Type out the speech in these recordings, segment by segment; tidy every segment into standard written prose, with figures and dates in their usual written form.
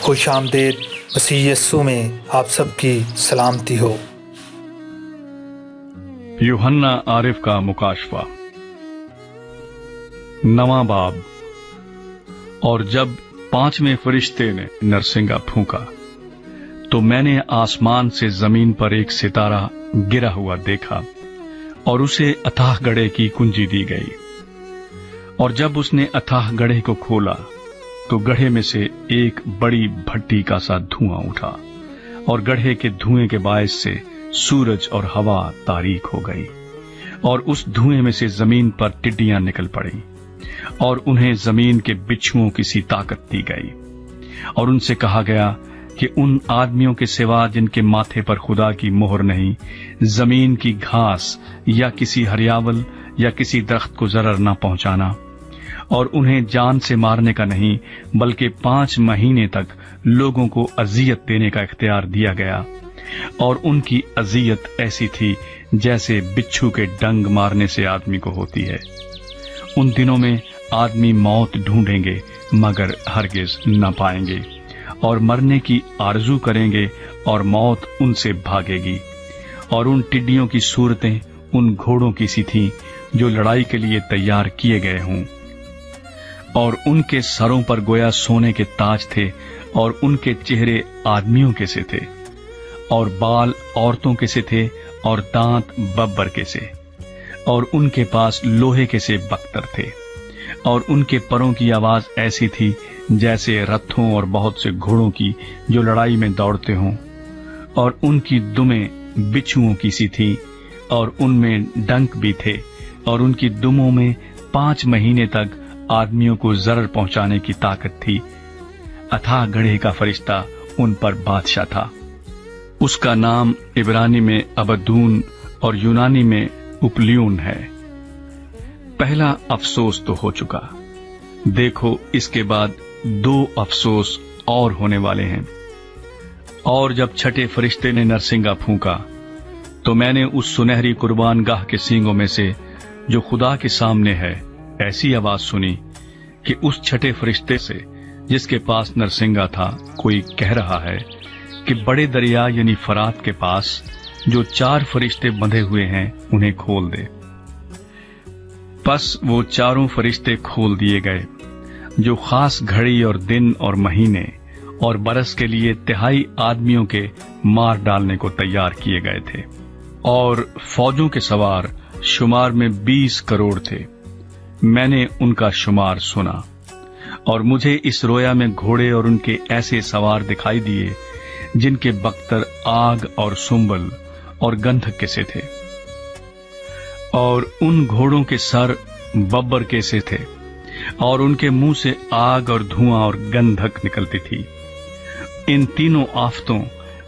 خوش آمدید مسیح یسوع میں آپ سب کی سلامتی ہو۔ یوحنا عارف کا مکاشفہ، نواں باب۔ اور جب پانچویں فرشتے نے نرسنگا پھونکا تو میں نے آسمان سے زمین پر ایک ستارہ گرا ہوا دیکھا اور اسے اتھاہ گڑھے کی کنجی دی گئی۔ اور جب اس نے اتھاہ گڑھے کو کھولا تو گڑھے میں سے ایک بڑی بھٹی کا سا دھواں اٹھا، اور گڑھے کے دھوئیں کے باعث سے سورج اور ہوا تاریک ہو گئی، اور اس دھوئیں میں سے زمین پر ٹڈیاں نکل پڑیں، اور انہیں زمین کے بچھوؤں کی سی طاقت دی گئی۔ اور ان سے کہا گیا کہ ان آدمیوں کے سوا جن کے ماتھے پر خدا کی مہر نہیں، زمین کی گھاس یا کسی ہریاول یا کسی درخت کو ضرر نہ پہنچانا، اور انہیں جان سے مارنے کا نہیں بلکہ 5 مہینے تک لوگوں کو اذیت دینے کا اختیار دیا گیا۔ اور ان کی اذیت ایسی تھی جیسے بچھو کے ڈنگ مارنے سے آدمی کو ہوتی ہے۔ ان دنوں میں آدمی موت ڈھونڈیں گے مگر ہرگز نہ پائیں گے، اور مرنے کی آرزو کریں گے اور موت ان سے بھاگے گی۔ اور ان ٹڈیوں کی صورتیں ان گھوڑوں کی سی تھیں جو لڑائی کے لیے تیار کیے گئے ہوں، اور ان کے سروں پر گویا سونے کے تاج تھے، اور ان کے چہرے آدمیوں کے سے تھے، اور بال عورتوں کے سے تھے، اور دانت ببر کے سے، اور ان کے پاس لوہے کے سے بختر تھے، اور ان کے پروں کی آواز ایسی تھی جیسے رتھوں اور بہت سے گھوڑوں کی جو لڑائی میں دوڑتے ہوں، اور ان کی دمیں بچھوؤں کی سی تھی، اور ان میں ڈنک بھی تھے، اور ان کی دموں میں 5 مہینے تک آدمیوں کو ضرر پہنچانے کی طاقت تھی۔ اتھاہ گڑھے کا فرشتہ ان پر بادشاہ تھا۔ اس کا نام عبرانی میں ابدون اور یونانی میں اپلیون ہے۔ پہلا افسوس تو ہو چکا، دیکھو اس کے بعد 2 افسوس اور ہونے والے ہیں۔ اور جب چھٹے فرشتے نے نرسنگا پھونکا تو میں نے اس سنہری قربان گاہ کے سینگوں میں سے جو خدا کے سامنے ہے ایسی آواز سنی کہ اس چھٹے فرشتے سے جس کے پاس نرسنگا تھا کوئی کہہ رہا ہے کہ بڑے دریا یعنی فرات کے پاس جو 4 فرشتے بندھے ہوئے ہیں انہیں کھول دے۔ پس وہ 4 فرشتے کھول دیے گئے جو خاص گھڑی اور دن اور مہینے اور برس کے لیے 3 آدمیوں کے مار ڈالنے کو تیار کیے گئے تھے، اور فوجوں کے سوار شمار میں 20 کروڑ تھے۔ میں نے ان کا شمار سنا، اور مجھے اس رویا میں گھوڑے اور ان کے ایسے سوار دکھائی دیے جن کے بختر آگ اور سنبل اور گندھک کے سے تھے، اور ان گھوڑوں کے سر ببر کے سے تھے، اور ان کے منہ سے آگ اور دھواں اور گندھک نکلتی تھی۔ ان تینوں آفتوں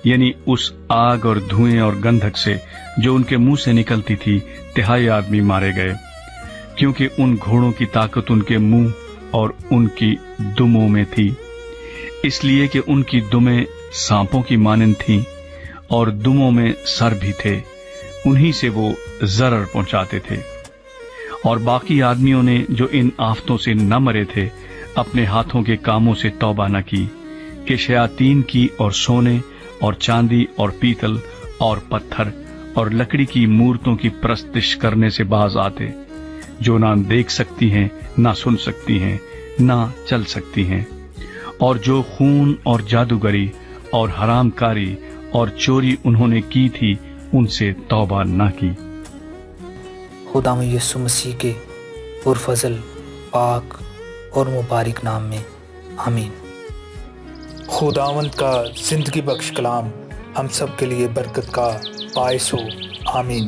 یعنی اس آگ اور دھوئیں اور گندھک سے جو ان کے منہ سے نکلتی تھی 3 آدمی مارے گئے، کیونکہ ان گھوڑوں کی طاقت ان کے منہ اور ان کی دموں میں تھی، اس لیے کہ ان کی دمیں سانپوں کی مانند تھیں، اور دموں میں سر بھی تھے، انہی سے وہ ضرر پہنچاتے تھے۔ اور باقی آدمیوں نے جو ان آفتوں سے نہ مرے تھے اپنے ہاتھوں کے کاموں سے توبہ نہ کی کہ شیاطین کی اور سونے اور چاندی اور پیتل اور پتھر اور لکڑی کی مورتوں کی پرستش کرنے سے باز آتے، جو نہ دیکھ سکتی ہیں، نہ سن سکتی ہیں، نہ چل سکتی ہیں، اور جو خون اور جادوگری اور حرام کاری اور چوری انہوں نے کی تھی ان سے توبہ نہ کی۔ خدا یسوع مسیح کے پرفضل، پاک اور مبارک نام میں آمین۔ خداوند کا زندگی بخش کلام ہم سب کے لیے برکت کا باعث ہو، آمین۔